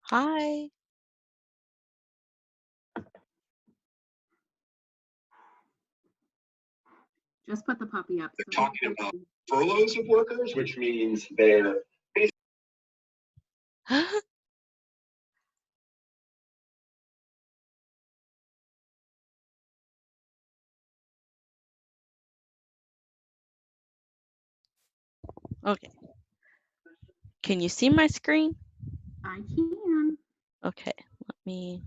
Hi. Just put the puppy up. They're talking about furloughs of workers, which means they're Okay. Can you see my screen? I can. Okay, let me.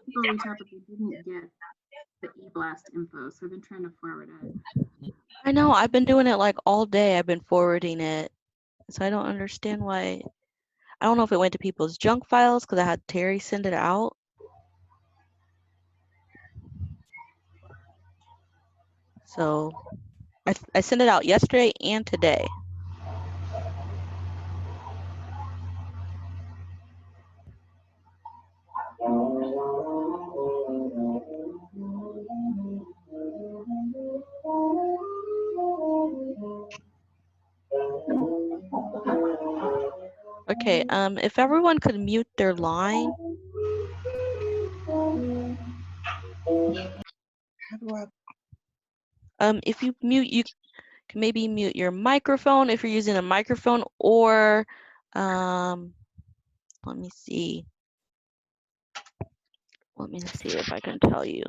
People reach out, but they didn't get the e-blast info, so I've been trying to forward it. I know, I've been doing it like all day. I've been forwarding it. So I don't understand why. I don't know if it went to people's junk files because I had Terry send it out. So I sent it out yesterday and today. Okay, if everyone could mute their line. If you mute, you can maybe mute your microphone if you're using a microphone, or let me see. Let me see if I can tell you.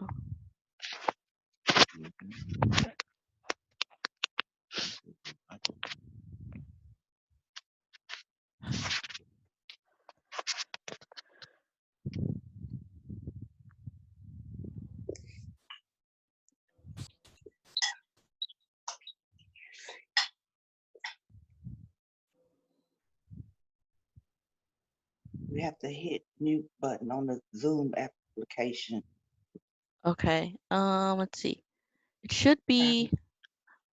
We have to hit mute button on the Zoom application. Okay, let's see. It should be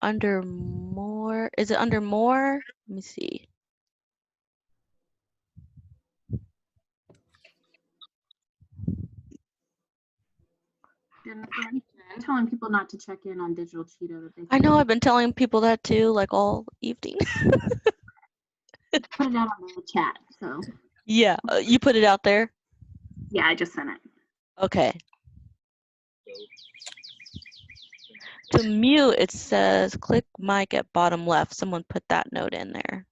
under more. Is it under more? Let me see. Jennifer, I'm telling people not to check in on Digital Cheeto. That they I know, I've been telling people that too, like all evening. put it out on the chat. So Yeah, you put it out there? yeah, I just sent it. Okay. To mute, it says click mic at bottom left. Someone put that note in there.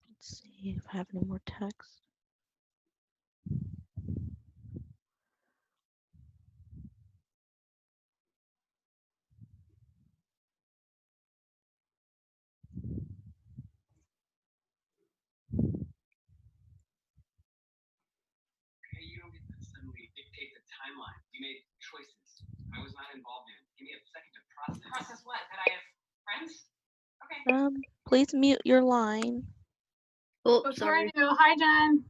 Let's see if I have any more text. You don't get to suddenly dictate the timeline. You made choices I was not involved in. Give me a second to process. Process what? That I have friends? Okay. Please mute your line. Oh, What's sorry. Karen do? Hi, Jen.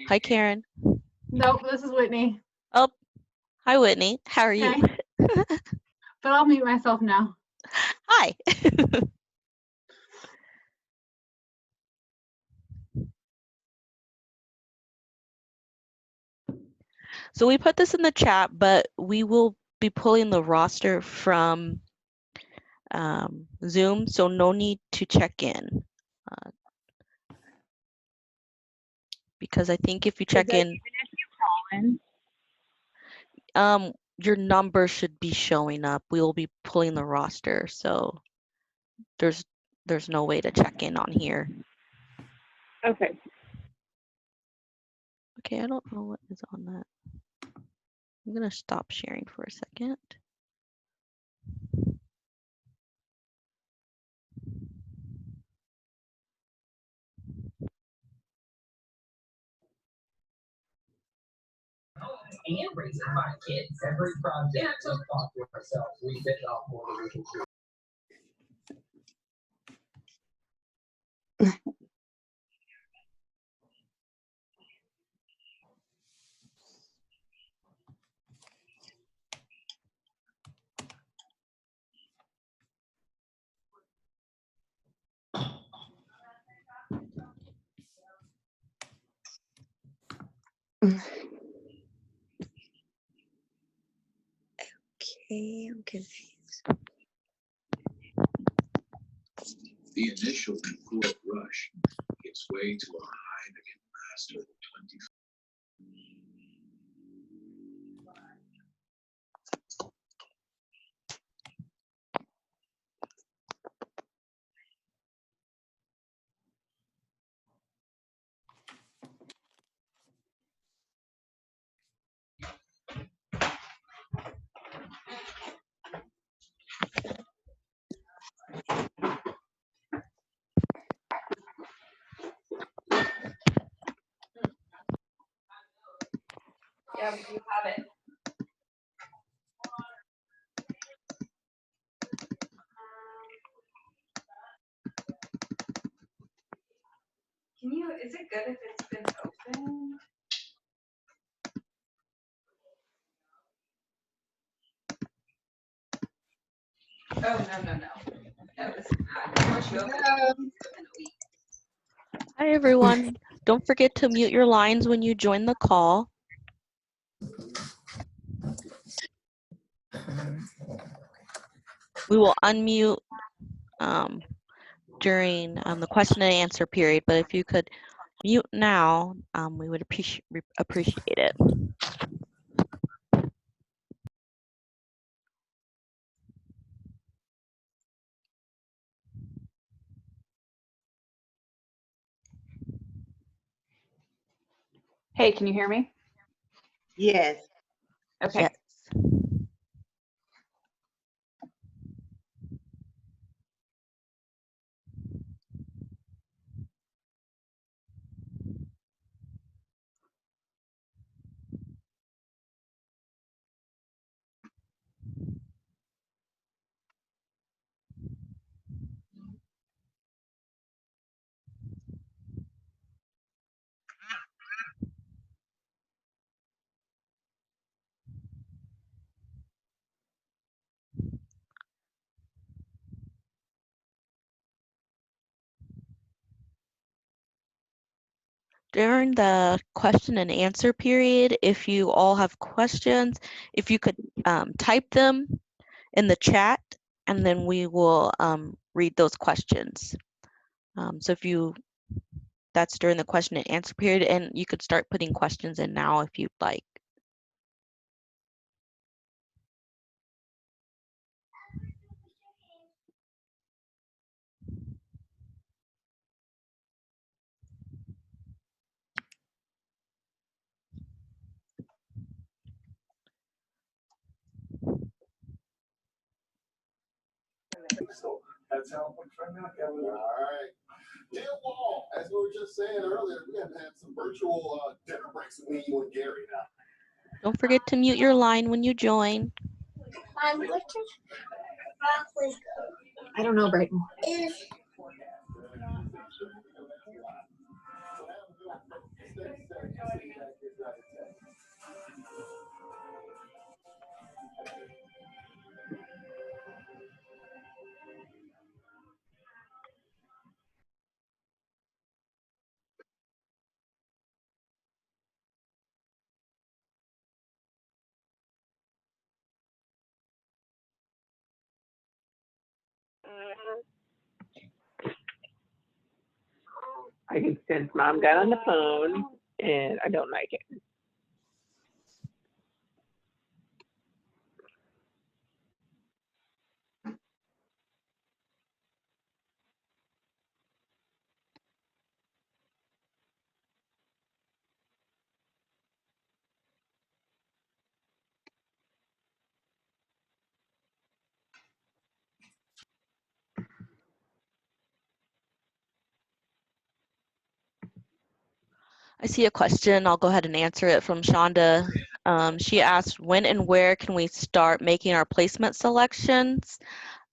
Hi, Karen. Nope, this is Whitney. Oh, hi, Whitney. How are you? Okay. But I'll mute myself now. Hi. So we put this in the chat, but we will be pulling the roster from Zoom, so no need to check in. Because I think if you check in, your number should be showing up. We will be pulling the roster, so there's no way to check in on here. Okay. Okay, I don't know what is on that. I'm gonna stop sharing for a second. And raising 5 kids. Every project we thought to ourselves, we bit off more than we can chew. Okay, I'm confused. The initial euphoric rush gives way to a high that can last over 20. Yeah, you have it. Is it good if it's been opened? Oh, no. No, this is bad. Once you open it, it's been a week. Hi everyone. Don't forget to mute your lines when you join the call. We will unmute during the question and answer period, but if you could mute now, we would appreciate it. Hey, can you hear me? Yes. Okay. Yes. During the question and answer period, if you all have questions, if you could type them in the chat, and then we will read those questions. So that's during the question and answer period, and you could start putting questions in now if you'd like. So that's how it works right now, Kevin. All right. Jim Wall, as we were just saying earlier, we have had some virtual dinner breaks with me, you, and Gary now. Don't forget to mute your line when you join. I don't know, Brighton. I can sense mom got on the phone and I don't like it. I see a question. I'll go ahead and answer it from Shonda. She asked, when and where can we start making our placement selections?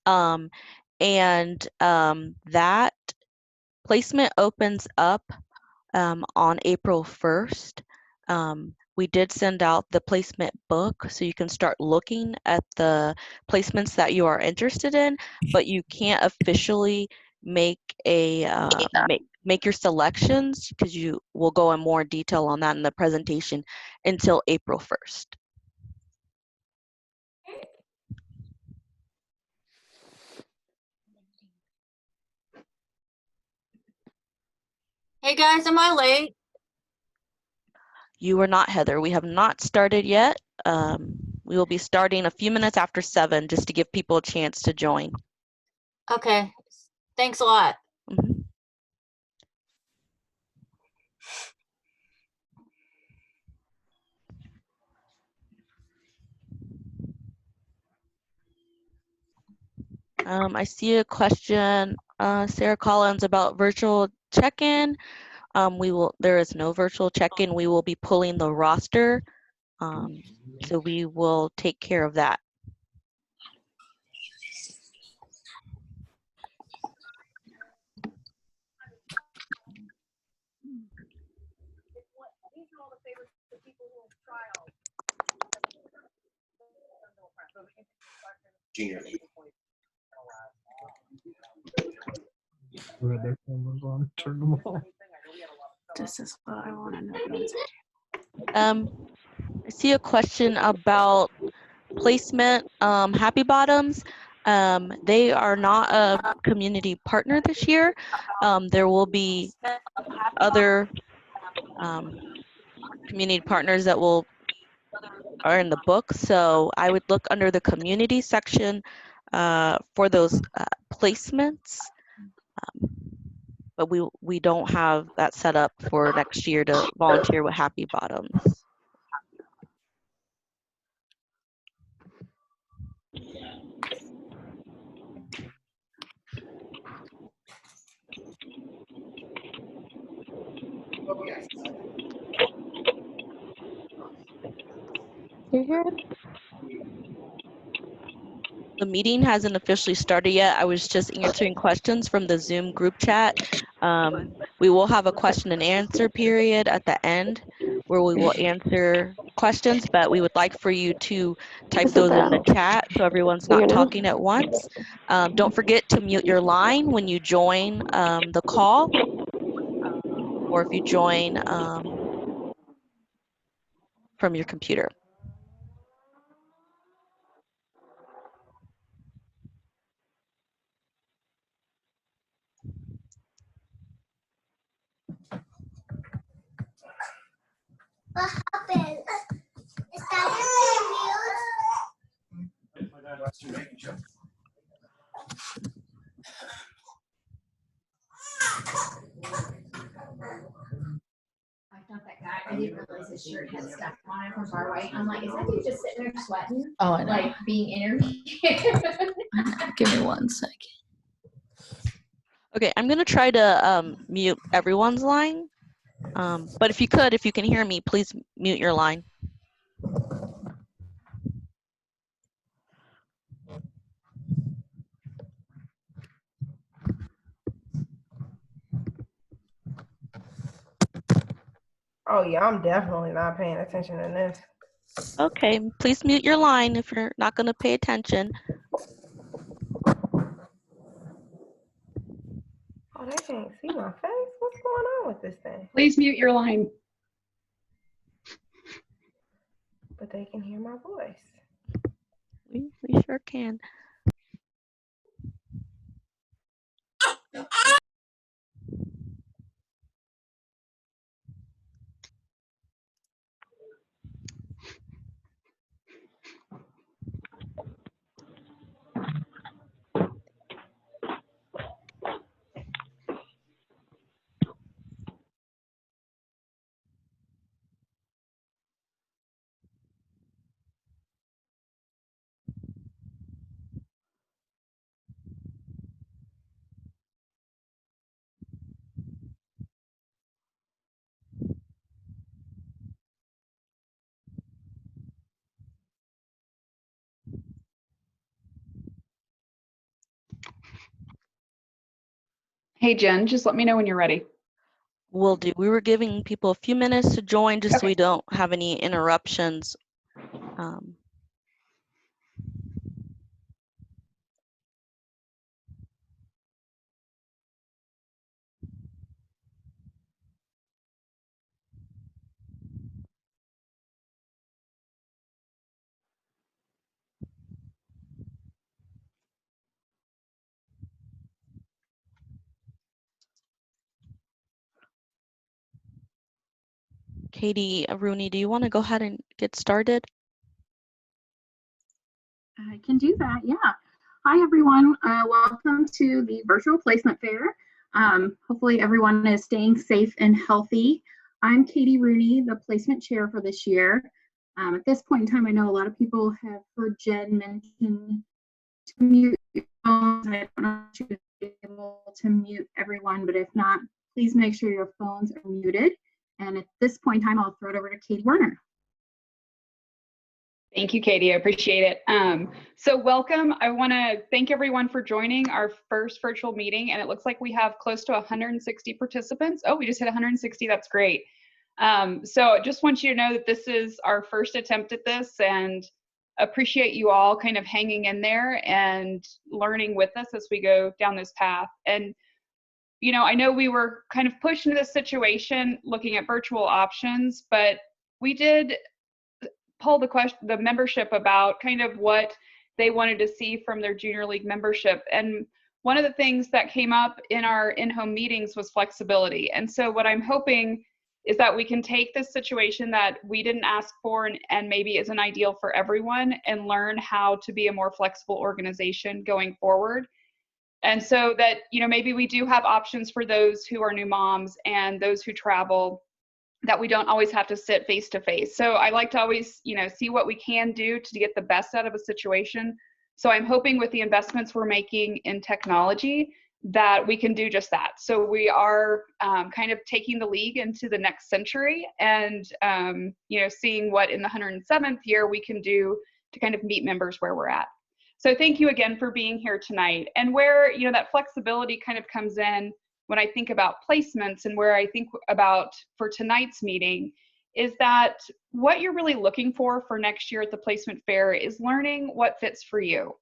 That placement opens up on April 1st. We did send out the placement book, so you can start looking at the placements that you are interested in, but you can't officially make make your selections, because you will go in more detail on that in the presentation, until April 1st. Hey guys, am I late? You are not, Heather. We have not started yet. We will be starting a few minutes after 7, just to give people a chance to join. Okay, thanks a lot. Mhm. I see a question, Sarah Collins, about virtual check-in. There is no virtual check-in. We will be pulling the roster, so we will take care of that. This is what I want to know. I see a question about placement. Happy Bottoms, they are not a community partner this year. There will be other community partners that are in the book, so I would look under the community section for those placements. But we don't have that set up for next year to volunteer with Happy Bottoms. You hear? The meeting hasn't officially started yet. I was just answering questions from the Zoom group chat. We will have a question and answer period at the end where we will answer questions, but we would like for you to type those in the chat so everyone's not talking at once. Don't forget to mute your line when you join the call, or if you join from your computer. What happened? Is that I thought that guy, I didn't realize his shirt had stuff on it from far away. I'm like, is that dude just sitting there sweating? Oh, I know. Like being interviewed? Give me 1 second. Okay, I'm gonna try to mute everyone's line. But if you can hear me, please mute your line. Oh yeah, I'm definitely not paying attention to this. Okay, please mute your line if you're not gonna pay attention. Oh, they can't see my face. What's going on with this thing? Please mute your line. But they can hear my voice. We sure can. Hey, Jen, just let me know when you're ready. Will do. We were giving people a few minutes to join just so we don't have any interruptions. Katie, Rooney, do you want to go ahead and get started? I can do that, yeah. Hi, everyone. Welcome to the virtual placement fair. Hopefully everyone is staying safe and healthy. I'm Katie Rooney, the placement chair for this year. At this point in time, I know a lot of people have heard Jen mention to mute your phones. I don't know if she was able to mute everyone, but if not, please make sure your phones are muted. And at this point in time, I'll throw it over to Katie Werner. Thank you, Katie. I appreciate it. So welcome. I want to thank everyone for joining our first virtual meeting. And it looks like we have close to 160 participants. Oh, we just hit 160. That's great. So I just want you to know that this is our first attempt at this, and appreciate you all kind of hanging in there and learning with us as we go down this path. And, you know, I know we were kind of pushed into this situation looking at virtual options, but we did poll the membership about kind of what they wanted to see from their junior league membership. And one of the things that came up in our in-home meetings was flexibility. And so what I'm hoping is that we can take this situation that we didn't ask for and maybe isn't ideal for everyone, and learn how to be a more flexible organization going forward. And so that, you know, maybe we do have options for those who are new moms and those who travel, that we don't always have to sit face to face. So I like to always, you know, see what we can do to get the best out of a situation. So I'm hoping with the investments we're making in technology that we can do just that. So we are kind of taking the league into the next century, and you know, seeing what in the 107th year we can do to kind of meet members where we're at. So thank you again for being here tonight. And where, you know, that flexibility kind of comes in when I think about placements, and where I think about for tonight's meeting, is that what you're really looking for next year at the placement fair is learning what fits for you.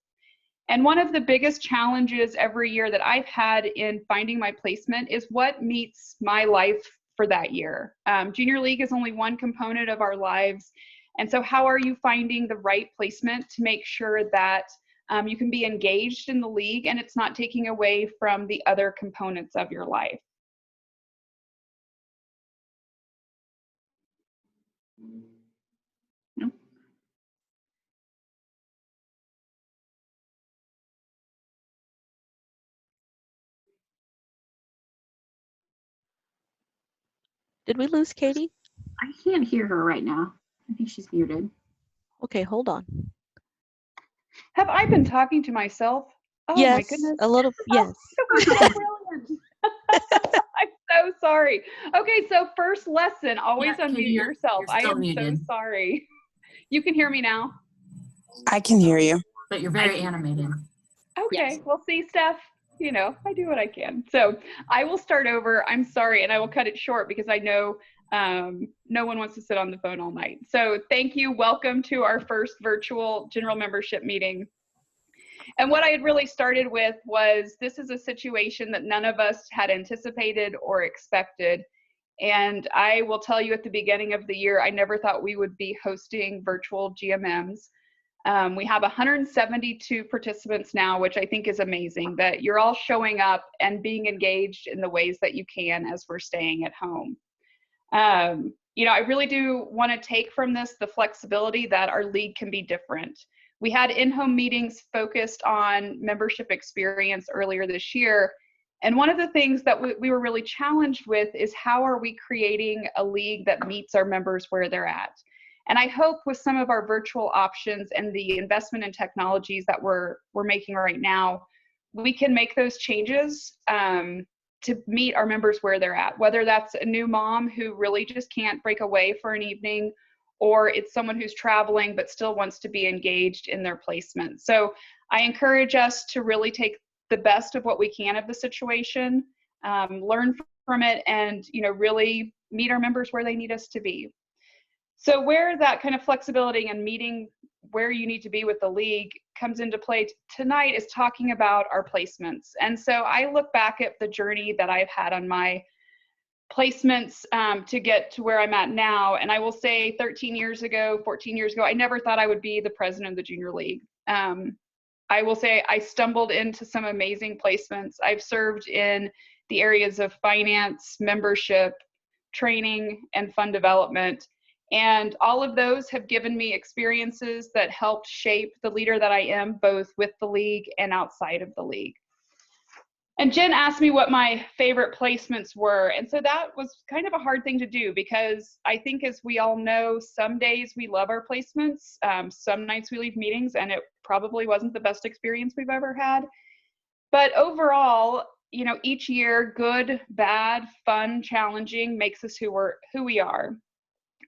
And one of the biggest challenges every year that I've had in finding my placement is what meets my life for that year. Junior League is only one component of our lives. And so how are you finding the right placement to make sure that you can be engaged in the league and it's not taking away from the other components of your life? No. Did we lose Katie? I can't hear her right now. I think she's muted. Okay, hold on. Have I been talking to myself? Oh yes, my goodness. a little, yes. Brilliant. I'm so sorry. Okay, so first lesson, always unmute yourself. I am so sorry. You can hear me now? I can hear you. But you're very animated. Okay, Yes. well, see, Steph, you know, I do what I can. So I will start over. I'm sorry, and I will cut it short because I know no one wants to sit on the phone all night. So thank you. Welcome to our first virtual general membership meeting. And what I had really started with was, this is a situation that none of us had anticipated or expected. And I will tell you, at the beginning of the year, I never thought we would be hosting virtual GMMs. We have 172 participants now, which I think is amazing that you're all showing up and being engaged in the ways that you can as we're staying at home. I really do want to take from this the flexibility that our league can be different. We had in-home meetings focused on membership experience earlier this year. And one of the things that we were really challenged with is how are we creating a league that meets our members where they're at? And I hope with some of our virtual options and the investment in technologies that we're making right now, we can make those changes to meet our members where they're at, whether that's a new mom who really just can't break away for an evening, or it's someone who's traveling but still wants to be engaged in their placement. So I encourage us to really take the best of what we can of the situation, learn from it, and really meet our members where they need us to be. So where that kind of flexibility and meeting where you need to be with the league comes into play tonight is talking about our placements. And so I look back at the journey that I've had on my placements to get to where I'm at now. And I will say 13 years ago, 14 years ago, I never thought I would be the president of the junior league. I will say I stumbled into some amazing placements. I've served in the areas of finance, membership, training, and fund development. And all of those have given me experiences that helped shape the leader that I am, both with the league and outside of the league. And Jen asked me what my favorite placements were. And so that was kind of a hard thing to do, because I think, as we all know, some days we love our placements. Some nights we leave meetings and it probably wasn't the best experience we've ever had. But overall, each year, good, bad, fun, challenging, makes us who we are.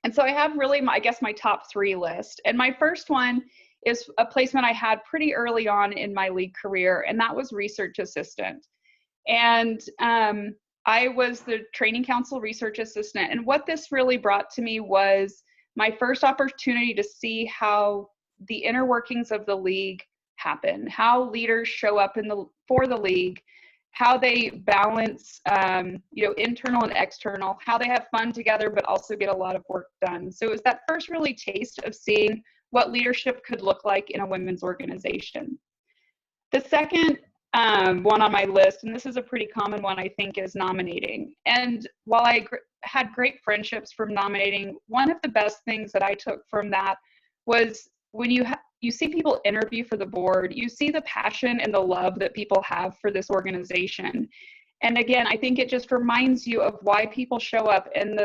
And so I have really, my top 3 list. And my first one is a placement I had pretty early on in my league career, and that was research assistant. And I was the training council research assistant. And what this really brought to me was my first opportunity to see how the inner workings of the league happen, how leaders show up for the league, how they balance, internal and external, how they have fun together, but also get a lot of work done. So it was that first really taste of seeing what leadership could look like in a women's organization. The second one on my list, and this is a pretty common one, I think, is nominating. And while I had great friendships from nominating, one of the best things that I took from that was when you see people interview for the board, you see the passion and the love that people have for this organization. And again, I think it just reminds you of why people show up, and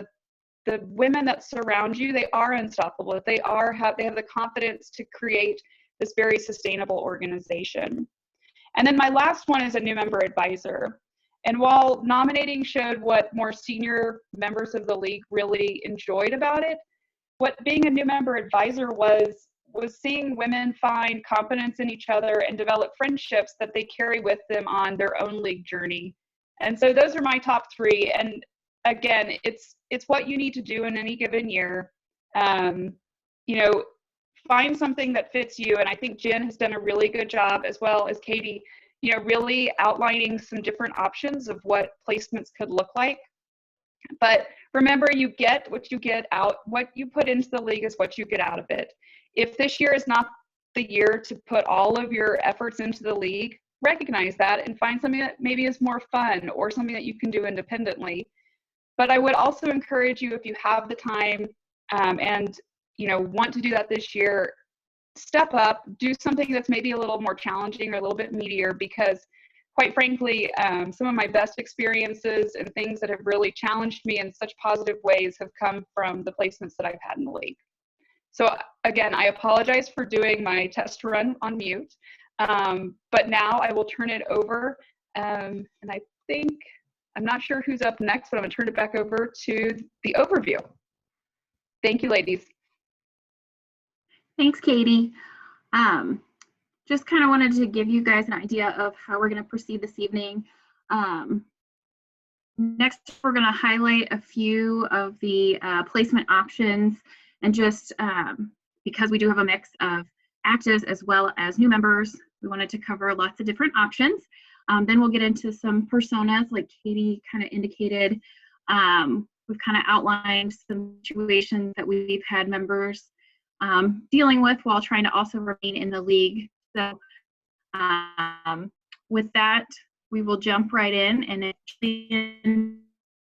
the women that surround you, they are unstoppable. They have the confidence to create this very sustainable organization. And then my last one is a new member advisor. And while nominating showed what more senior members of the league really enjoyed about it, what being a new member advisor was seeing women find confidence in each other and develop friendships that they carry with them on their own league journey. And so those are my top 3. And again, it's what you need to do in any given year. Find something that fits you. And I think Jen has done a really good job, as well as Katie, really outlining some different options of what placements could look like. But remember, you get what you get out. What you put into the league is what you get out of it. If this year is not the year to put all of your efforts into the league, recognize that and find something that maybe is more fun or something that you can do independently. But I would also encourage you, if you have the time and want to do that this year, step up, do something that's maybe a little more challenging or a little bit meatier, because quite frankly, some of my best experiences and things that have really challenged me in such positive ways have come from the placements that I've had in the league. So again, I apologize for doing my test run on mute, but now I will turn it over. And I think, I'm not sure who's up next, but I'm gonna turn it back over to the overview. Thank you, ladies. Thanks, Katie. Just kind of wanted to give you guys an idea of how we're going to proceed this evening. Next, we're going to highlight a few of the placement options, and just because we do have a mix of actives as well as new members, we wanted to cover lots of different options. Then we'll get into some personas, like Katie kind of indicated. We've kind of outlined some situations that we've had members dealing with while trying to also remain in the league. So with that, we will jump right in, and if Julian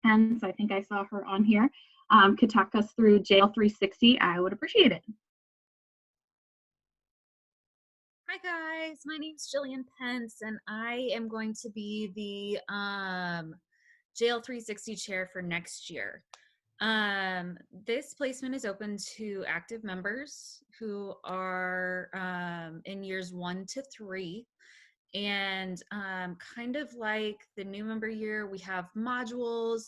Pence, I think I saw her on here, could talk us through JL360, I would appreciate it. Hi guys, my name's Jillian Pence, and I am going to be the JL360 chair for next year. This placement is open to active members who are in years 1 to 3. And kind of like the new member year, we have modules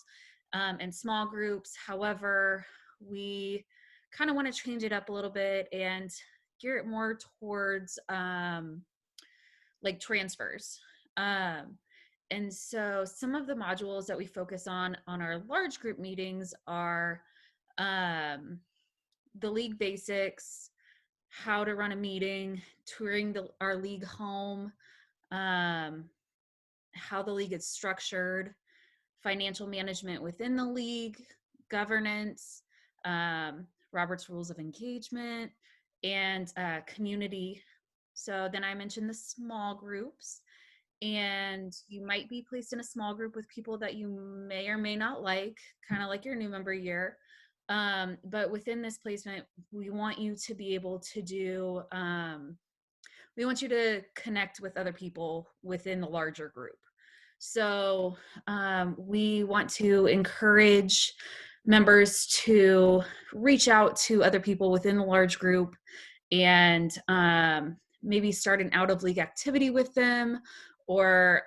and small groups. However, we kind of want to change it up a little bit and gear it more towards like transfers. And so some of the modules that we focus on our large group meetings are the league basics, how to run a meeting, touring our league home, how the league is structured, financial management within the league, governance, Robert's Rules of Engagement, and community. So then I mentioned the small groups, and you might be placed in a small group with people that you may or may not like, kind of like your new member year. But within this placement, we want you to be able to do, we want you to connect with other people within the larger group. So we want to encourage members to reach out to other people within the large group and maybe start an out of league activity with them, or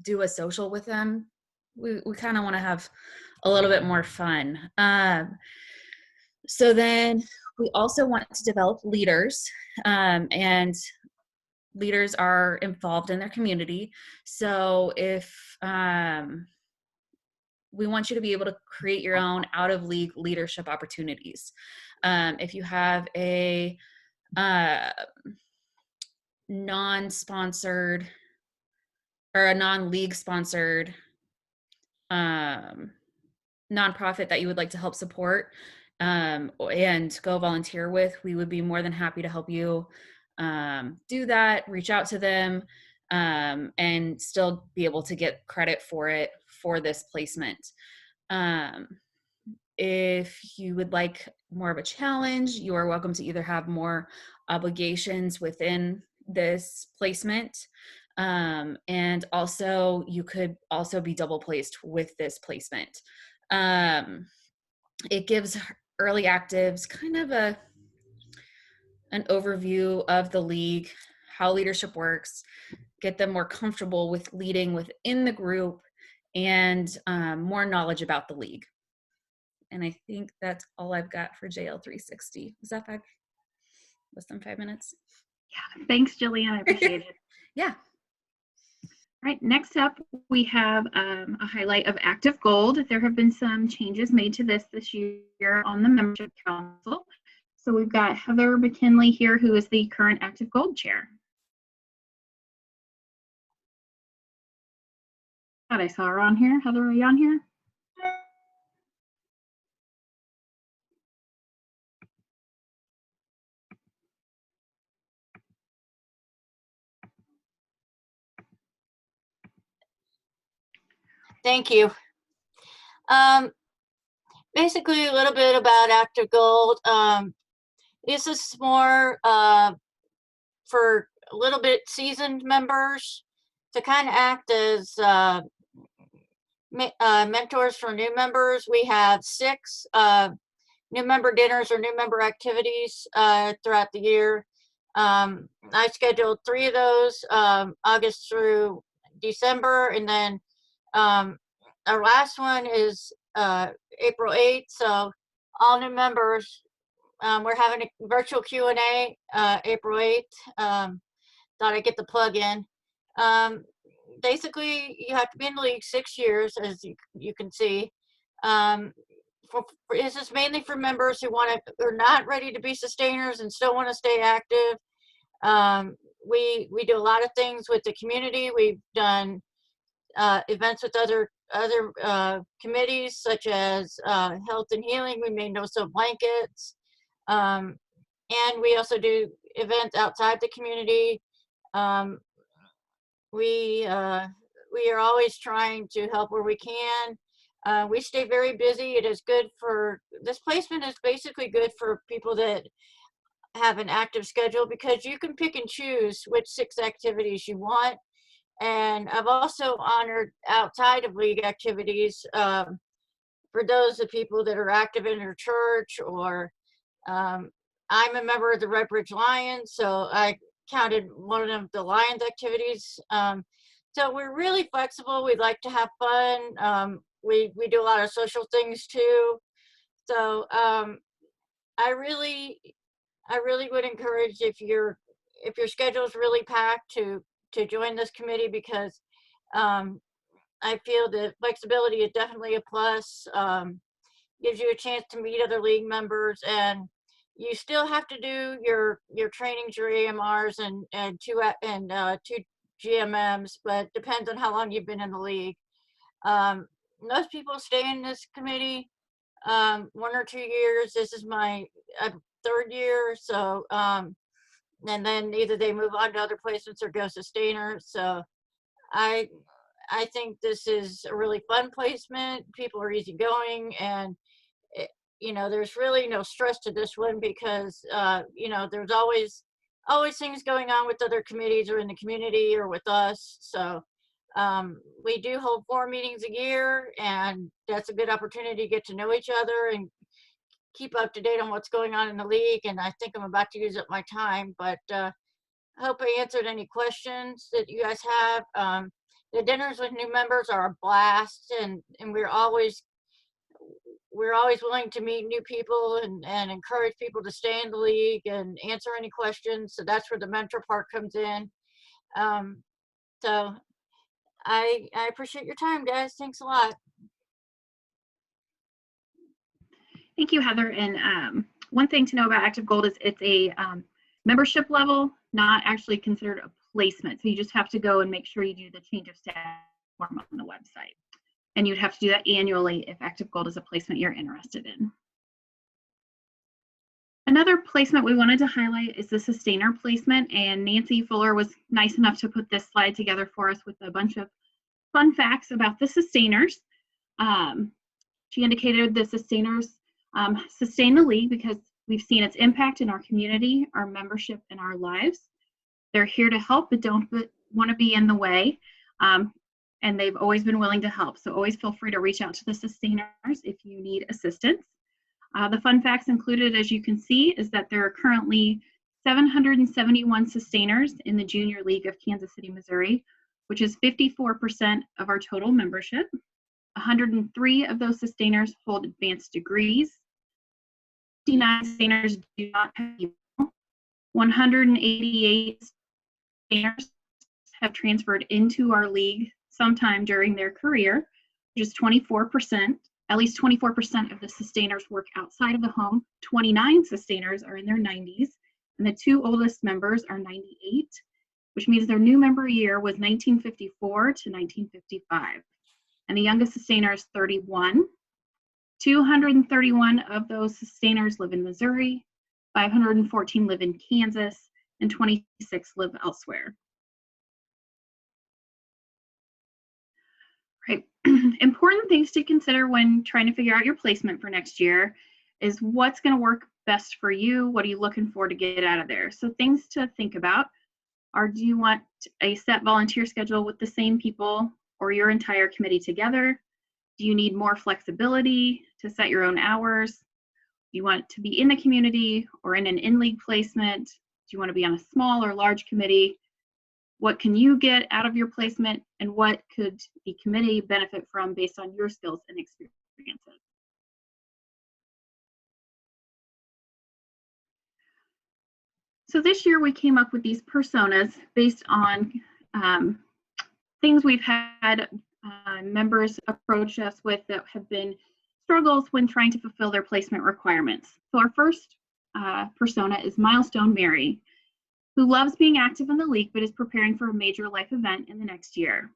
do a social with them. We kind of want to have a little bit more fun. So then we also want to develop leaders, and leaders are involved in their community. So if we want you to be able to create your own out of league leadership opportunities. If you have a non-sponsored or a non-league sponsored nonprofit that you would like to help support and go volunteer with, we would be more than happy to help you do that, reach out to them, and still be able to get credit for it for this placement. If you would like more of a challenge, you are welcome to either have more obligations within this placement, and also you could also be double placed with this placement. It gives early actives kind of an overview of the league, how leadership works, get them more comfortable with leading within the group, and more knowledge about the league. And I think that's all I've got for JL360. Was that less than 5 minutes? Yeah, thanks, Jillian. I appreciate it. Yeah. All right, next up, we have a highlight of Active Gold. There have been some changes made to this year on the membership council. So we've got Heather McKinley here, who is the current Active Gold chair. Thought I saw her on here. Heather, are you on here? Thank you. Basically, a little bit about Active Gold. This is more for a little bit seasoned members to kind of act as mentors for new members. We have 6 new member dinners or new member activities throughout the year. I scheduled 3 of those, August through December, and then our last one is April 8th. So all new members, we're having a virtual Q&A April 8th. Thought I'd get the plug in. Basically, you have to be in the league 6 years, as you can see. This is mainly for members who are not ready to be sustainers and still want to stay active. We do a lot of things with the community. We've done events with other committees such as health and healing. We made no-soap blankets. And we also do events outside the community. We are always trying to help where we can. We stay very busy. It is good for, this placement is basically good for people that have an active schedule because you can pick and choose which 6 activities you want. And I've also honored outside of league activities for those of people that are active in their church, or I'm a member of the Red Bridge Lions, so I counted one of the Lions activities. So we're really flexible. We like to have fun. We do a lot of social things too. So I really would encourage, if your schedule is really packed, to join this committee, because I feel that flexibility is definitely a plus. Gives you a chance to meet other league members, and you still have to do your trainings, your AMRs, and two GMMs, but depends on how long you've been in the league. Most people stay in this committee 1 or 2 years. This is my 3rd year, so and then either they move on to other placements or go sustainer. So I think this is a really fun placement. People are easygoing, and there's really no stress to this one because there's always things going on with other committees or in the community or with us. So we do hold 4 meetings a year, and that's a good opportunity to get to know each other and keep up to date on what's going on in the league. And I think I'm about to use up my time, but I hope I answered any questions that you guys have. The dinners with new members are a blast, and we're always willing to meet new people and encourage people to stay in the league and answer any questions. So that's where the mentor part comes in. So I appreciate your time, guys. Thanks a lot. Thank you, Heather. And one thing to know about Active Gold is it's a membership level, not actually considered a placement. So you just have to go and make sure you do the change of status form on the website. And you'd have to do that annually if Active Gold is a placement you're interested in. Another placement we wanted to highlight is the Sustainer placement, and Nancy Fuller was nice enough to put this slide together for us with a bunch of fun facts about the Sustainers. She indicated the Sustainers sustain the league because we've seen its impact in our community, our membership, and our lives. They're here to help but don't want to be in the way. And they've always been willing to help. So always feel free to reach out to the Sustainers if you need assistance. The fun facts included, as you can see, is that there are currently 771 Sustainers in the Junior League of Kansas City, Missouri, which is 54% of our total membership. 103 of those Sustainers hold advanced degrees. 59 Sustainers do not have 188 Sustainers have transferred into our league sometime during their career, which is 24%. At least 24% of the Sustainers work outside of the home. 29 Sustainers are in their 90s, and the 2 oldest members are 98, which means their new member year was 1954 to 1955. And the youngest Sustainer is 31. 231 of those Sustainers live in Missouri, 514 live in Kansas, and 26 live elsewhere. Right. Important things to consider when trying to figure out your placement for next year is what's going to work best for you. What are you looking for to get out of there? So things to think about are, do you want a set volunteer schedule with the same people or your entire committee together? Do you need more flexibility to set your own hours? Do you want to be in the community or in an in-league placement? Do you want to be on a small or large committee? What can you get out of your placement, and what could the committee benefit from based on your skills and experiences? So this year we came up with these personas based on things we've had members approach us with that have been struggles when trying to fulfill their placement requirements. So our first persona is Milestone Mary, who loves being active in the league but is preparing for a major life event in the next year.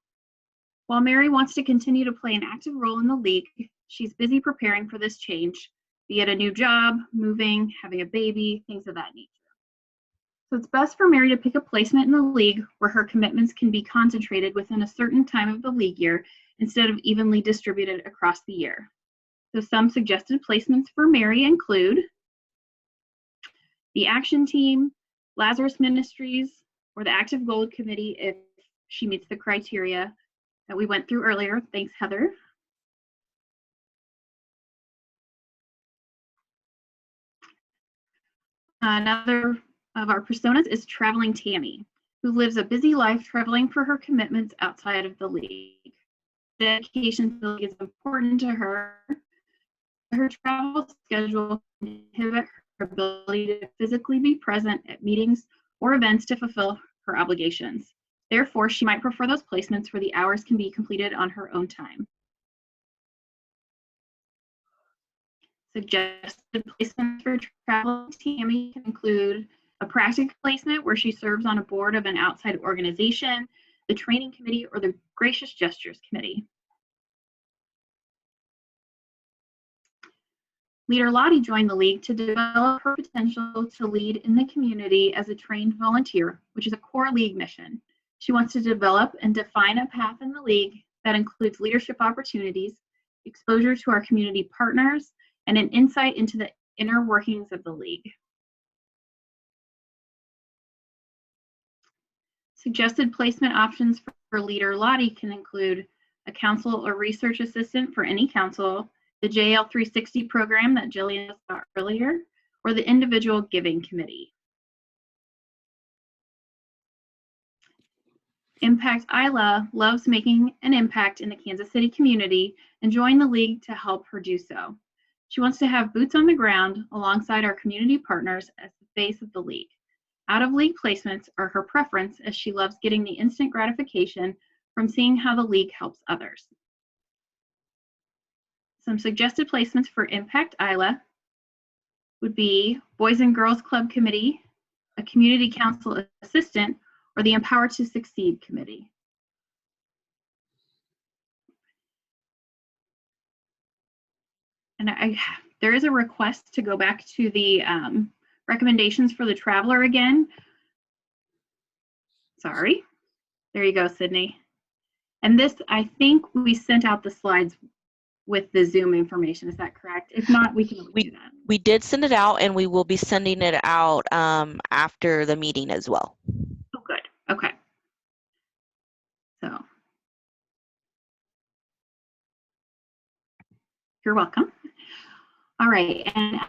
While Mary wants to continue to play an active role in the league, she's busy preparing for this change, be it a new job, moving, having a baby, things of that nature. So it's best for Mary to pick a placement in the league where her commitments can be concentrated within a certain time of the league year instead of evenly distributed across the year. So some suggested placements for Mary include the Action Team, Lazarus Ministries, or the Active Gold Committee if she meets the criteria that we went through earlier. Thanks, Heather. Another of our personas is Traveling Tammy, who lives a busy life traveling for her commitments outside of the league. Dedication to the league is important to her. Her travel schedule can inhibit her ability to physically be present at meetings or events to fulfill her obligations. Therefore, she might prefer those placements where the hours can be completed on her own time. Suggested placements for Traveling Tammy can include a practical placement where she serves on a board of an outside organization, the training committee, or the Gracious Gestures Committee. Leader Lottie joined the league to develop her potential to lead in the community as a trained volunteer, which is a core league mission. She wants to develop and define a path in the league that includes leadership opportunities, exposure to our community partners, and an insight into the inner workings of the league. Suggested placement options for Leader Lottie can include a council or research assistant for any council, the JL360 program that Jillian saw earlier, or the individual giving committee. Impact Isla loves making an impact in the Kansas City community and joined the league to help her do so. She wants to have boots on the ground alongside our community partners as the face of the league. Out-of-league placements are her preference as she loves getting the instant gratification from seeing how the league helps others. Some suggested placements for Impact Isla would be Boys and Girls Club Committee, a Community Council Assistant, or the Empower to Succeed Committee. And there is a request to go back to the recommendations for the traveler again. Sorry. There you go, Sydney. And this, I think we sent out the slides with the Zoom information. Is that correct? If not, we can do that. We did send it out, and we will be sending it out after the meeting as well. Oh, good. Okay. So you're welcome. All right, and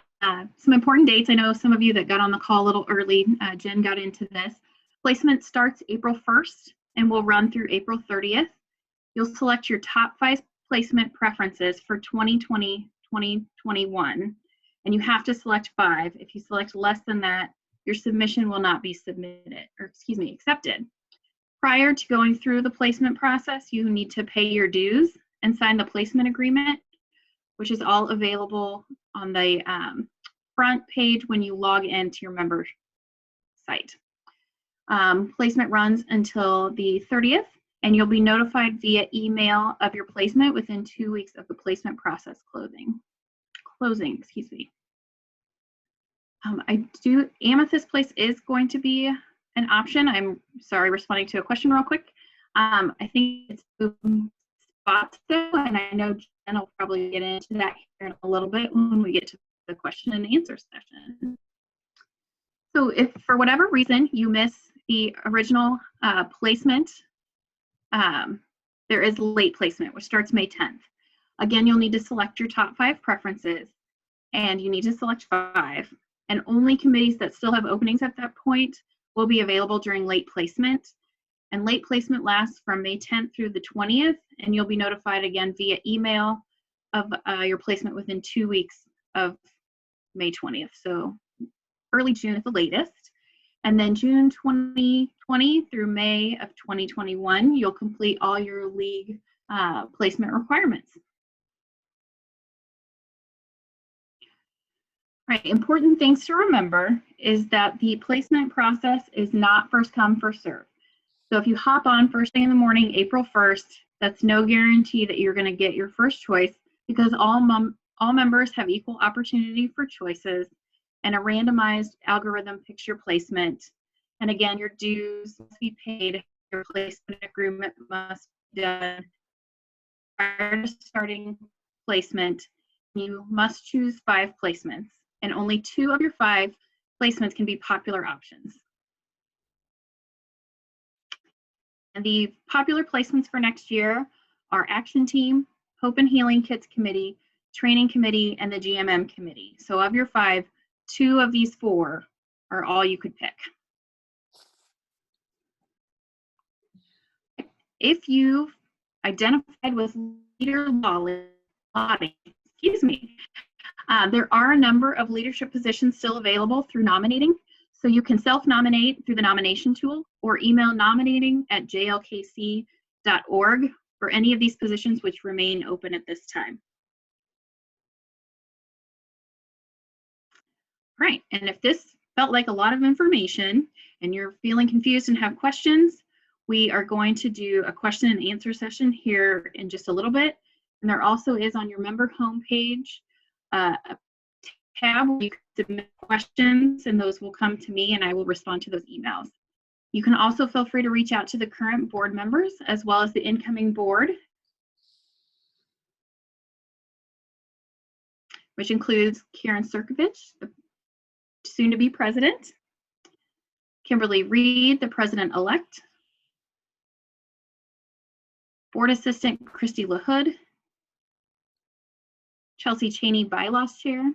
some important dates. I know some of you that got on the call a little early, Jen got into this. Placement starts April 1st and will run through April 30th. You'll select your top 5 placement preferences for 2020-2021, and you have to select 5. If you select less than that, your submission will not be accepted. Prior to going through the placement process, you need to pay your dues and sign the placement agreement, which is all available on the front page when you log into your member site. Placement runs until the 30th, and you'll be notified via email of your placement within 2 weeks of the placement process closing. Amethyst Place is going to be an option. I'm sorry, responding to a question real quick. I think it's spots though, and I know Jen will probably get into that here in a little bit when we get to the question and answer session. So if for whatever reason you miss the original placement, there is late placement, which starts May 10th. Again, you'll need to select your top 5 preferences, and you need to select 5. And only committees that still have openings at that point will be available during late placement. And late placement lasts from May 10th through the 20th, and you'll be notified again via email of your placement within 2 weeks of May 20th. So early June at the latest. And then June 2020 through May of 2021, you'll complete all your league placement requirements. All right, important things to remember is that the placement process is not first come, first serve. So if you hop on first thing in the morning, April 1st, That's no guarantee that you're going to get your first choice because all members have equal opportunity for choices, and a randomized algorithm picks your placement. And again, your dues must be paid. Your placement agreement must be done prior to starting placement. You must choose 5 placements, and only 2 of your 5 placements can be popular options. And the popular placements for next year are Action Team, Hope and Healing Kits Committee, Training Committee, and the GMM Committee. So of your 5, 2 of these 4 are all you could pick. If you've identified with leader lotting, there are a number of leadership positions still available through nominating. So you can self-nominate through the nomination tool or email nominating@jlkc.org for any of these positions which remain open at this time. Right, and if this felt like a lot of information and you're feeling confused and have questions, we are going to do a question and answer session here in just a little bit. And there also is on your member homepage a tab where you can submit questions, and those will come to me and I will respond to those emails. You can also feel free to reach out to the current board members as well as the incoming board, which includes Karen Sirkovich, the soon-to-be president, Kimberly Reed, the president-elect, board assistant Christy LaHood, Chelsea Cheney, bylaws chair,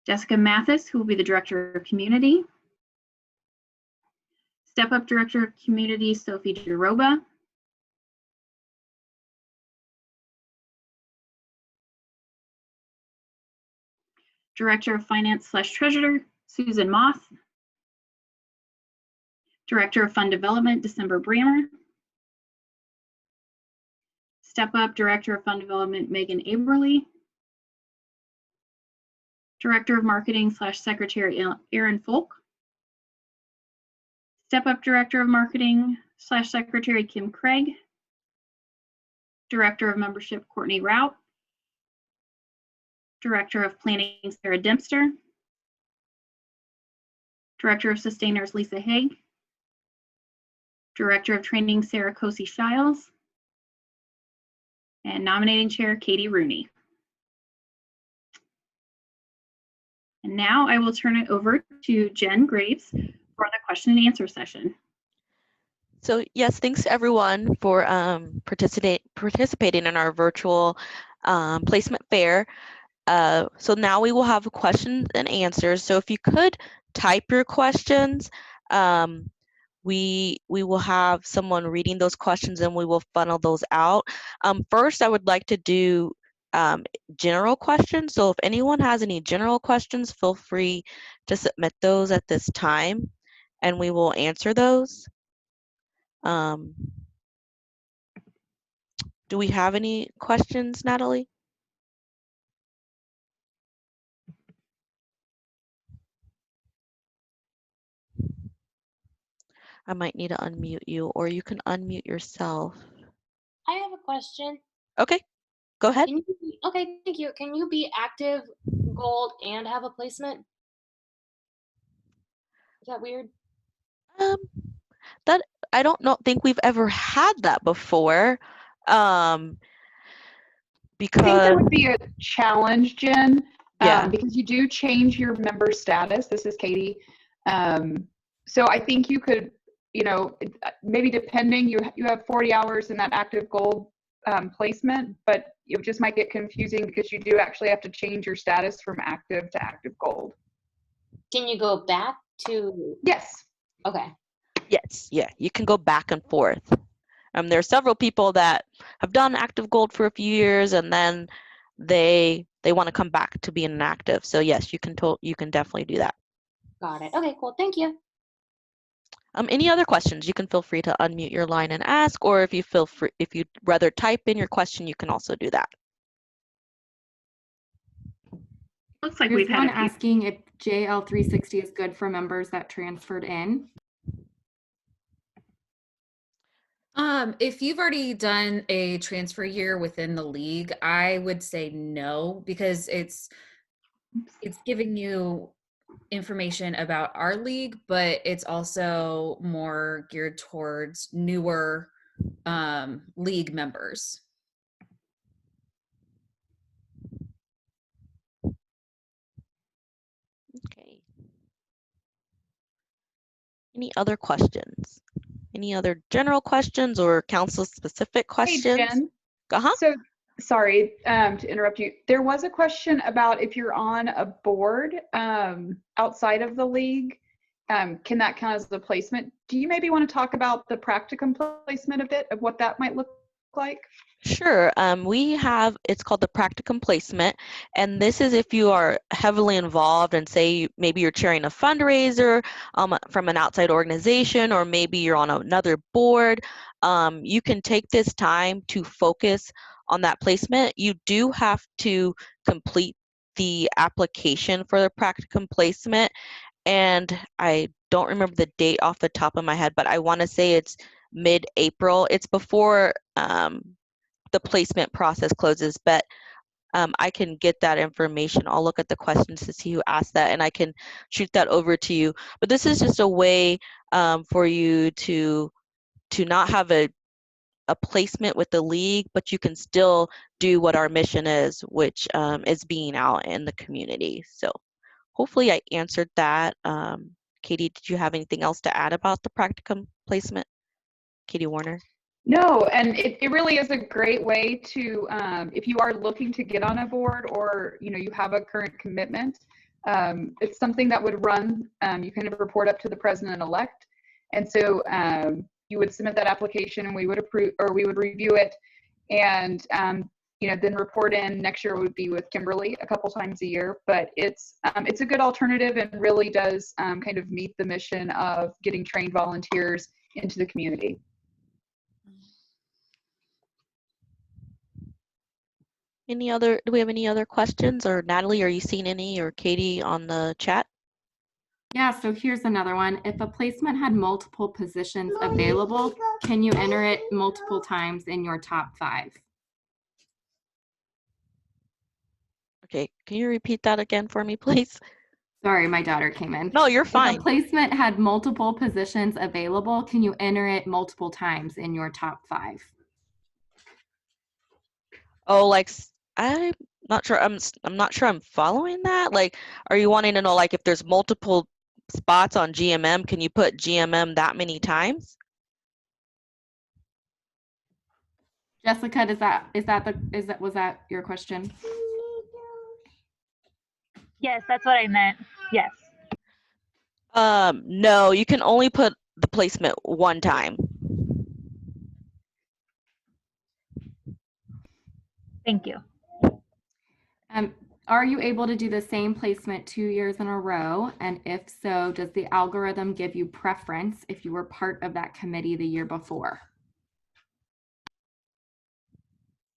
Jessica Mathis, who will be the director of community, Step Up Director of Community, Sophie Jaroba, Director of Finance/Treasurer, Susan Moss, Director of Fund Development, December Brammer, Step Up Director of Fund Development, Megan Aberly, Director of Marketing/Secretary, Aaron Folk, Step Up Director of Marketing/Secretary, Kim Craig, Director of Membership, Courtney Rout, Director of Planning, Sarah Dempster, Director of Sustainers, Lisa Haig, Director of Training, Sarah Cosi-Shiles, and Nominating Chair, Katie Rooney. And now I will turn it over to Jen Graves for the question and answer session. So yes, thanks everyone for participating in our virtual placement fair. So now we will have questions and answers. So if you could type your questions, we will have someone reading those questions and we will funnel those out. First, I would like to do general questions. So if anyone has any general questions, feel free to submit those at this time and we will answer those. Do we have any questions, Natalie? I might need to unmute you, or you can unmute yourself. I have a question. Okay, go ahead. Okay, thank you. Can you be active, gold, and have a placement? Is that weird? That I don't think we've ever had that before. Because I think that would be a challenge, Jen. Yeah. Because you do change your member status. This is Katie. So I think you could, maybe depending, you have 40 hours in that active gold placement, but it just might get confusing because you do actually have to change your status from active to active gold. Can you go back to? Yes. Okay. Yes, yeah, you can go back and forth. There are several people that have done active gold for a few years and then they want to come back to being an active. So yes, you can definitely do that. Got it. Okay, cool. Thank you. Any other questions? You can feel free to unmute your line and ask, or if you'd rather type in your question, you can also do that. Looks like There's we've had one a few. asking if JL360 is good for members that transferred in. If you've already done a transfer year within the league, I would say no, because it's giving you information about our league, but it's also more geared towards newer league members. Okay. Any other questions? Any other general questions or council specific Hey, questions? Jen. Uh-huh. So, sorry to interrupt you. There was a question about if you're on a board outside of the league, can that count as a placement? Do you maybe want to talk about the practicum placement a bit of what that might look like? Sure. We have, it's called the practicum placement, and this is if you are heavily involved and say maybe you're chairing a fundraiser from an outside organization, or maybe you're on another board. You can take this time to focus on that placement. You do have to complete the application for the practicum placement, and I don't remember the date off the top of my head, but I want to say it's mid-April. It's before the placement process closes, but I can get that information. I'll look at the questions to see who asked that, and I can shoot that over to you. But this is just a way for you to not have a placement with the league, but you can still do what our mission is, which is being out in the community. So hopefully I answered that. Katie, did you have anything else to add about the practicum placement? Katie Warner? No, and it really is a great way to, if you are looking to get on a board, or you have a current commitment, it's something that would run, you kind of report up to the president-elect, and so you would submit that application and we would approve, or we would review it, and then report in. Next year would be with Kimberly a couple times a year, but it's a good alternative and really does kind of meet the mission of getting trained volunteers into the community. Do we have any other questions? Or Natalie, are you seeing any, or Katie on the chat? Yeah, so here's another one. If a placement had multiple positions available, can you enter it multiple times in your top 5? Okay, can you repeat that again for me, please? Sorry, my daughter came in. No, you're fine. If a placement had multiple positions available, can you enter it multiple times in your top 5? Oh, like I'm not sure. I'm not sure I'm following that. Like, are you wanting to know, like, if there's multiple spots on GMM, can you put GMM that many times? Jessica, was that your question? Yes, that's what I meant. Yes. No, you can only put the placement one time. Thank you. Are you able to do the same placement 2 years in a row? And if so, does the algorithm give you preference if you were part of that committee the year before?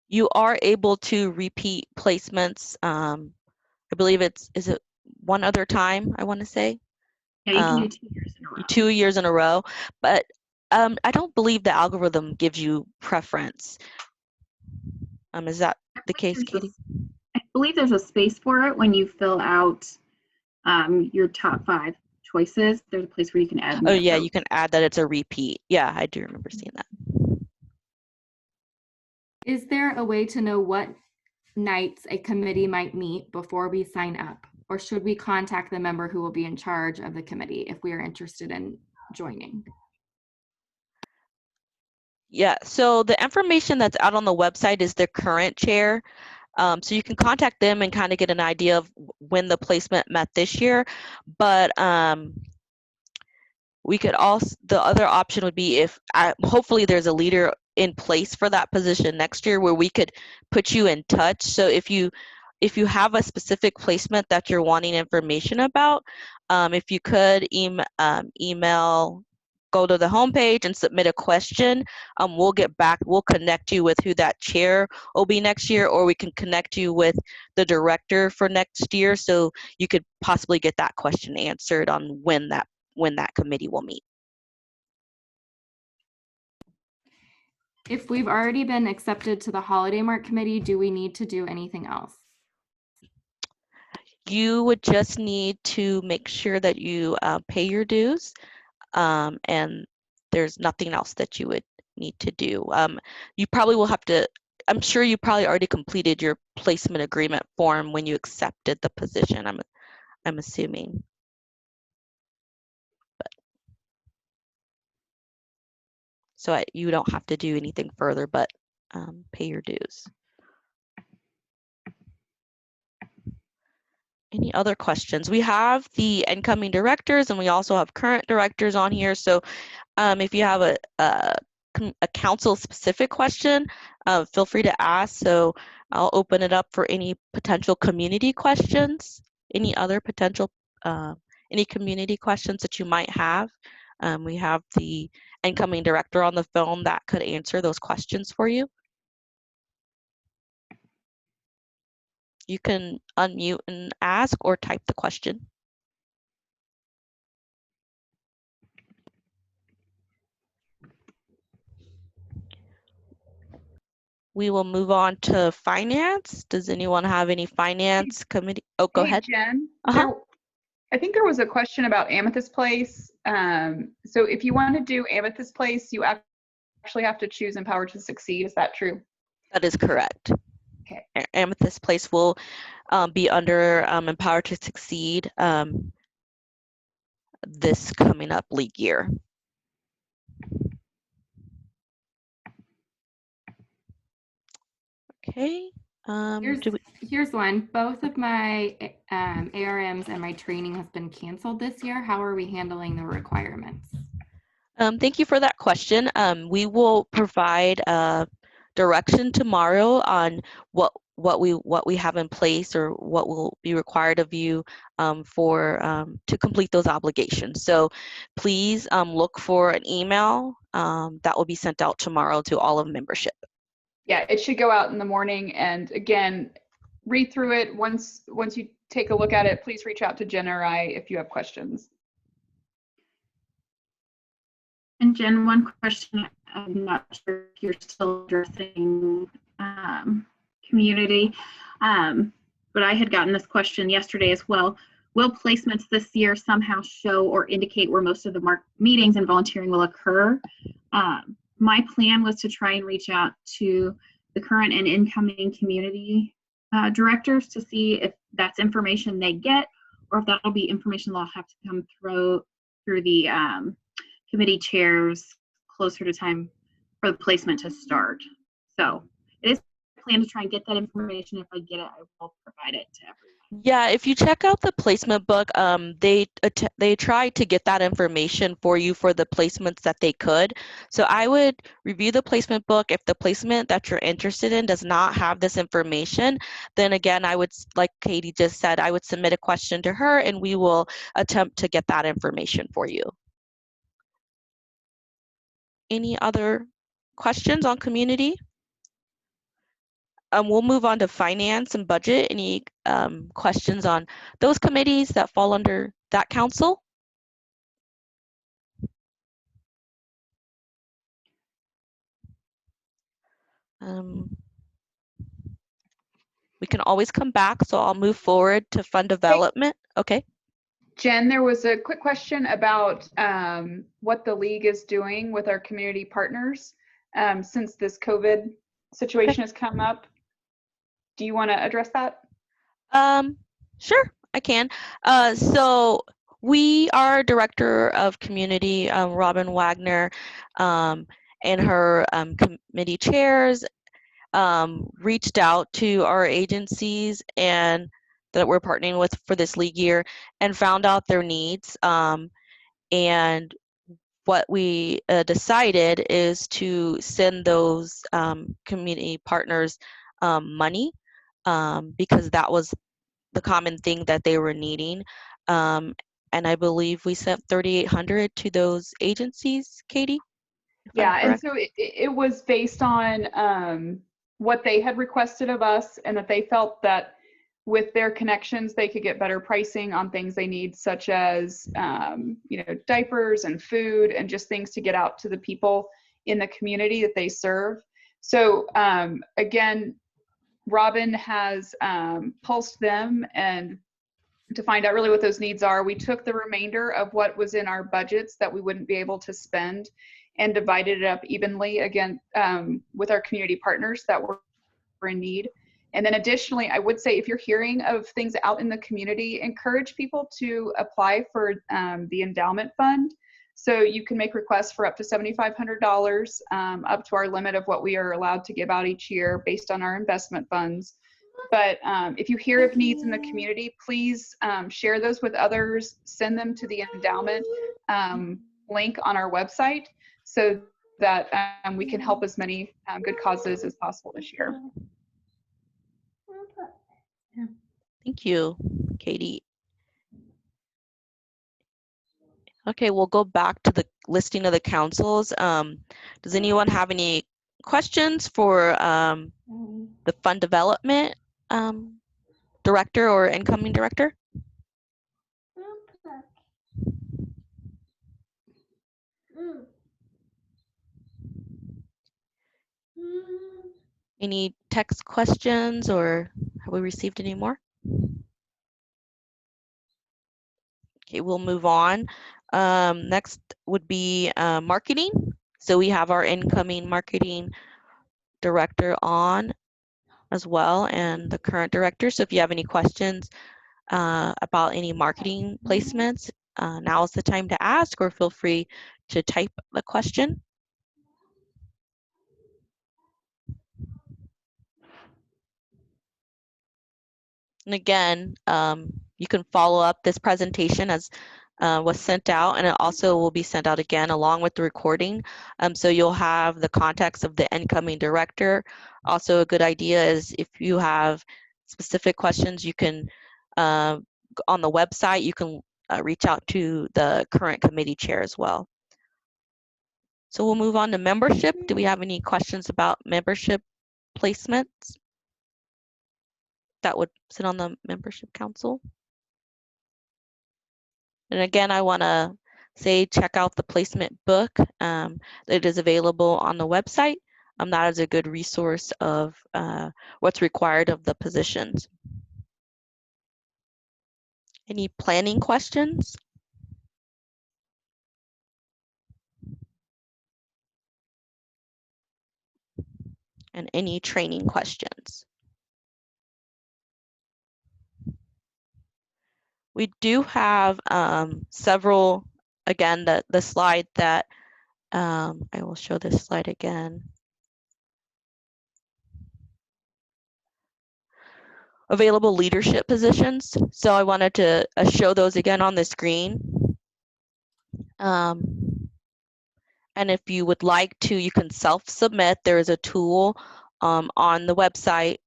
You are able to repeat placements. I believe is it one other time, I want to say? Yeah, you can do 2 years in a row. 2 years in a row, but I don't believe the algorithm gives you preference. Is that the case, Katie? I believe there's a space for it when you fill out your top 5 choices. There's a place where you can add. Oh yeah, you can add that it's a repeat. Yeah, I do remember seeing that. Is there a way to know what nights a committee might meet before we sign up? Or should we contact the member who will be in charge of the committee if we are interested in joining? Yeah, so the information that's out on the website is the current chair. So you can contact them and kind of get an idea of when the placement met this year. But we could also, the other option would be if hopefully there's a leader in place for that position next year where we could put you in touch. So if you have a specific placement that you're wanting information about, if you could email, go to the homepage and submit a question, we'll get back, we'll connect you with who that chair will be next year, or we can connect you with the director for next year so you could possibly get that question answered on when that committee will meet. If we've already been accepted to the Holiday Mart Committee, do we need to do anything else? You would just need to make sure that you pay your dues, and there's nothing else that you would need to do. You probably will have to, I'm sure you probably already completed your placement agreement form when you accepted the position, I'm assuming. So you don't have to do anything further but pay your dues. Any other questions? We have the incoming directors and we also have current directors on here. So if you have a council specific question, feel free to ask. So I'll open it up for any potential community questions, any other potential, any community questions that you might have. We have the incoming director on the phone that could answer those questions for you. You can unmute and ask or type the question. We will move on to finance. Does anyone have any finance committee? Oh, go ahead. Jen, I think there was a question about Amethyst Place. So if you want to do Amethyst Place, you actually have to choose Empower to Succeed. Is that true? That is correct. Okay. Amethyst Place will be under Empower to Succeed this coming up league year. Okay. Here's one. Both of my ARMs and my training has been canceled this year. How are we handling the requirements? Thank you for that question. We will provide direction tomorrow on what we have in place or what will be required of you to complete those obligations. So please look for an email that will be sent out tomorrow to all of membership. Yeah, it should go out in the morning. And again, read through it. Once you take a look at it, please reach out to Jen or I if you have questions. And Jen, one question, I'm not sure if you're still addressing community, but I had gotten this question yesterday as well. Will placements this year somehow show or indicate where most of the meetings and volunteering will occur? My plan was to try and reach out to the current and incoming community directors to see if that's information they get or if that'll be information they'll have to come through the committee chairs closer to time for the placement to start. So it is a plan to try and get that information. If I get it, I will provide it to everyone. Yeah, if you check out the placement book, they try to get that information for you for the placements that they could. So I would review the placement book. If the placement that you're interested in does not have this information, then again, I would, like Katie just said, I would submit a question to her and we will attempt to get that information for you. Any other questions on community? We'll move on to finance and budget. Any questions on those committees that fall under that council? We can always come back, so I'll move forward to fund development. Okay. Jen, there was a quick question about what the league is doing with our community partners since this COVID situation has come up. Do you want to address that? Sure, I can. So our director of community, Robin Wagner, and her committee chairs reached out to our agencies and that we're partnering with for this league year and found out their needs. And what we decided is to send those community partners money because that was the common thing that they were needing. And I believe we sent $3,800 to those agencies, Katie? Yeah, and so it was based on what they had requested of us and that they felt that with their connections, they could get better pricing on things they need, such as, diapers and food and just things to get out to the people in the community that they serve. So again, Robin has pulsed them and to find out really what those needs are. We took the remainder of what was in our budgets that we wouldn't be able to spend and divided it up evenly again with our community partners that were in need. And then additionally, I would say if you're hearing of things out in the community, encourage people to apply for the endowment fund. So you can make requests for up to $7,500 up to our limit of what we are allowed to give out each year based on our investment funds. But if you hear of needs in the community, please share those with others, send them to the endowment link on our website so that we can help as many good causes as possible this year. Thank you, Katie. Okay, we'll go back to the listing of the councils. Does anyone have any questions for the fund development director or incoming director? Any text questions, or have we received any more? Okay, we'll move on. Next would be marketing. So we have our incoming marketing director on as well, and the current director. So if you have any questions about any marketing placements, now is the time to ask, or feel free to type the question. And again, you can follow up this presentation as was sent out, and it also will be sent out again along with the recording. So you'll have the contacts of the incoming director. Also, a good idea is if you have specific questions, you can, on the website, you can reach out to the current committee chair as well. So we'll move on to membership. Do we have any questions about membership placements that would sit on the membership council? And again, I want to say check out the placement book. It is available on the website. That is a good resource of what's required of the positions. Any planning questions? And any training questions? We do have several, again, the slide that, I will show this slide again. Available leadership positions. So I wanted to show those again on the screen. And if you would like to, you can self-submit. There is a tool on the website.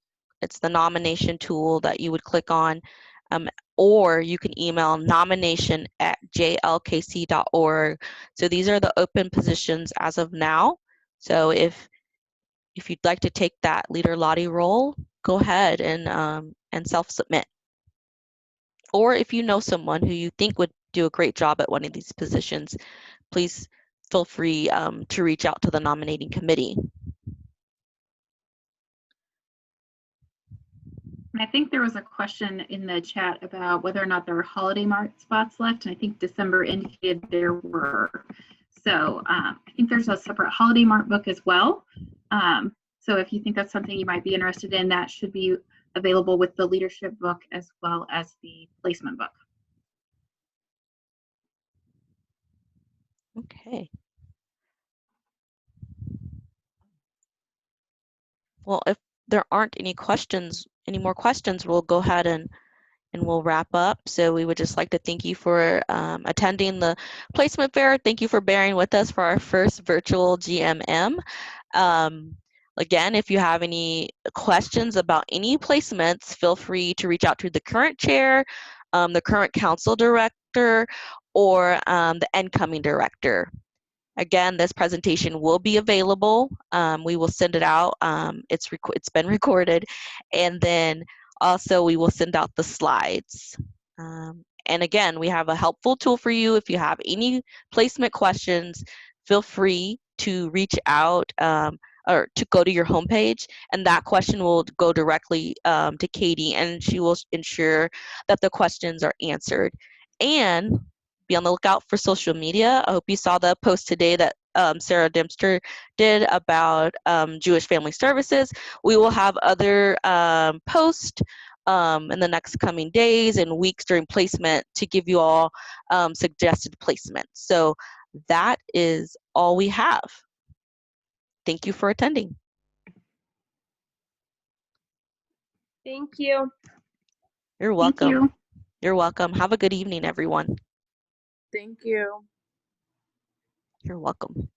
It's the nomination tool that you would click on. Or you can email nomination@jlkc.org. So these are the open positions as of now. So if you'd like to take that Leader Lottie role, go ahead and self-submit. Or if you know someone who you think would do a great job at one of these positions, please feel free to reach out to the nominating committee. And I think there was a question in the chat about whether or not there are holiday mark spots left, and I think December indicated there were. So I think there's a separate holiday mark book as well. So if you think that's something you might be interested in, that should be available with the leadership book as well as the placement book. Okay. Well, if there aren't any more questions, we'll go ahead and we'll wrap up. So we would just like to thank you for attending the placement fair. Thank you for bearing with us for our first virtual GMM. Again, if you have any questions about any placements, feel free to reach out to the current chair, the current council director, or the incoming director. Again, this presentation will be available. We will send it out. It's been recorded, and then also we will send out the slides. And again, we have a helpful tool for you. If you have any placement questions, feel free to reach out or to go to your homepage, and that question will go directly to Katie, and she will ensure that the questions are answered. And be on the lookout for social media. I hope you saw the post today that Sarah Dempster did about Jewish Family Services. We will have other posts in the next coming days and weeks during placement to give you all suggested placements. So that is all we have. Thank you for attending. Thank you. You're welcome. Thank you. You're welcome. Have a good evening, everyone. Thank you. You're welcome.